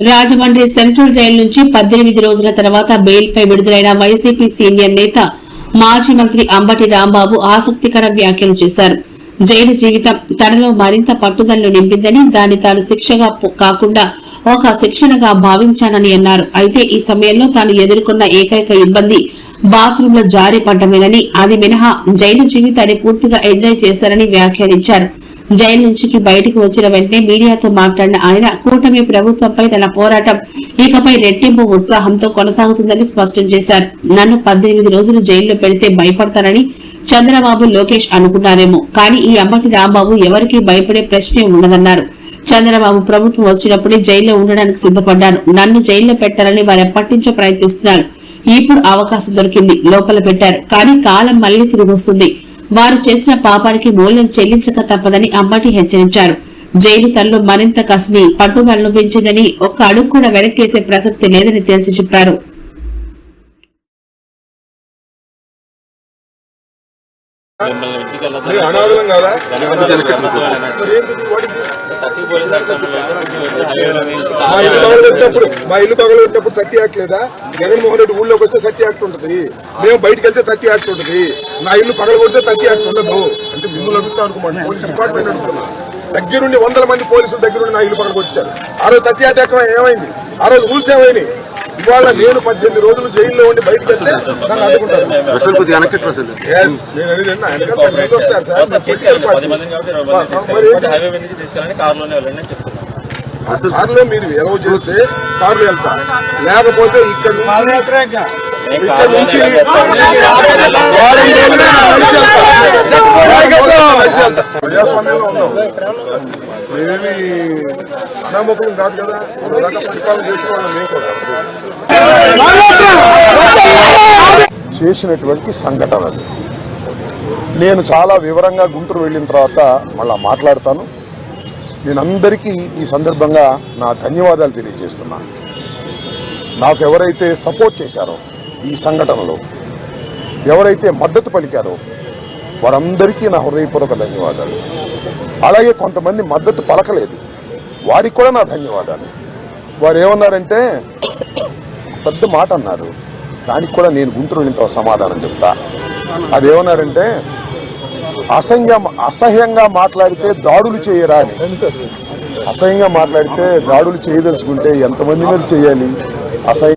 Rajahmundry central jail నుంచి 18 రోజుల తర్వాత బెయిల్పై విడుదలైన వైసీపీ సీనియర్ నేత మాజీ మంత్రి అంబటి రాంబాబు ఆసక్తికర వ్యాఖ్యలు చేశారు. జైలు జీవితం తనలో మరింత పట్టుదలను నింపిందని, దాన్ని తాను శిక్షగా కాకుండా ఒక శిక్షణగా భావించానని అన్నారు. అయితే ఈ సమయంలో తాను ఎదుర్కొన్న ఏకైక ఇబ్బంది బాత్రూంలో జారి పడ్డమేనని, అది మినహా జైలు జీవితాన్ని పూర్తిగా ఎంజాయ్ చేశారని వ్యాఖ్యానించారు. జైలు నుంచి బయటకు వచ్చిన వెంటనే మీడియాతో మాట్లాడిన ఆయన, కూటమి ప్రభుత్వంపై తన పోరాటం ఇకపై రెట్టింపు ఉత్సాహంతో కొనసాగుతుందని స్పష్టం చేశారు. నన్ను 18 రోజులు జైల్లో పెడితే భయపడతానని చంద్రబాబు, లోకేష్ అనుకున్నారేమో, కానీ ఈ అంబటి రాంబాబు ఎవరికీ భయపడే ప్రశ్నే ఉండదన్నారు. చంద్రబాబు ప్రభుత్వం వచ్చినప్పుడే జైల్లో ఉండడానికి సిద్దపడ్డాను. నన్ను జైల్లో పెట్టాలని వారు ఎప్పటినుంచో ప్రయత్నిస్తున్నారు. ఇప్పుడు అవకాశం దొరికింది, లోపల పెట్టారు. కానీ కాలం మళ్లీ తిరిగి వస్తుంది. వారు చేసిన పాపానికి మూల్యం చెల్లించక తప్పదని అంబటి హెచ్చరించారు. జైలు తనలో మరింత కసిని, పట్టుదలను పెంచిందని, ఒక్క అడుగు కూడా వెనక్కేసే ప్రసక్తి లేదని తెలిసి చెప్పారు. మా ఇల్లు పగలబెట్టినప్పుడు 30 యాక్ట్ లేదా? జగన్మోహన్ రెడ్డి ఊళ్ళోకి వస్తే 30 యాక్ట్ ఉంటుంది. మేము బయటకు వెళ్తే 30 యాక్ట్ ఉంటుంది. నా ఇల్లు పగలగొడితే 30 యాక్ట్ ఉండదు. అంటే మిమ్మల్ని అడుగుతా అనుకోండి, పోలీస్ డిపార్ట్మెంట్ అడుగుతున్నా. దగ్గరుండి 100 మంది పోలీసులు దగ్గరుండి నా ఇల్లు పగలగొచ్చారు. ఆ రోజు 30 యాక్ట్ ఎక్కడ ఏమైంది? ఆ రోజు రూల్స్ ఏమైనాయి? ఇవాళ నేను 18 రోజులు జైల్లో ఉండి బయటకు వెళ్తే నన్ను అడుగుంటారు. కారులో మీరు ఎలవ్ చేస్తే కారులో వెళ్తారు, లేకపోతే ఇక్కడ నుంచి ప్రజాస్వామ్యంలో ఉన్నాం. మేమేమి అనామకులం కాదు కదా. దాకా పరిపాలన చేసిన వాళ్ళు మేము కూడా చేసినటువంటి సంఘటనలు నేను చాలా వివరంగా గుంటూరు వెళ్ళిన తర్వాత మళ్ళా మాట్లాడతాను. నేను అందరికీ ఈ సందర్భంగా నా ధన్యవాదాలు తెలియజేస్తున్నాను. నాకు ఎవరైతే సపోర్ట్ చేశారో ఈ సంఘటనలో, ఎవరైతే మద్దతు పలికారో వారందరికీ నా హృదయపూర్వక ధన్యవాదాలు. అలాగే కొంతమంది మద్దతు పలకలేదు, వారికి కూడా నా ధన్యవాదాలు. వారు ఏమన్నారంటే పెద్ద మాట అన్నారు, దానికి కూడా నేను గుంటూరు వెళ్ళిన సమాధానం చెప్తా. అదేమన్నారంటే అసహ్యంగా మాట్లాడితే దాడులు చేయరా అని. అసహ్యంగా మాట్లాడితే దాడులు చేయదలుచుకుంటే ఎంతమంది మీద చేయాలి? అసహ్యంగా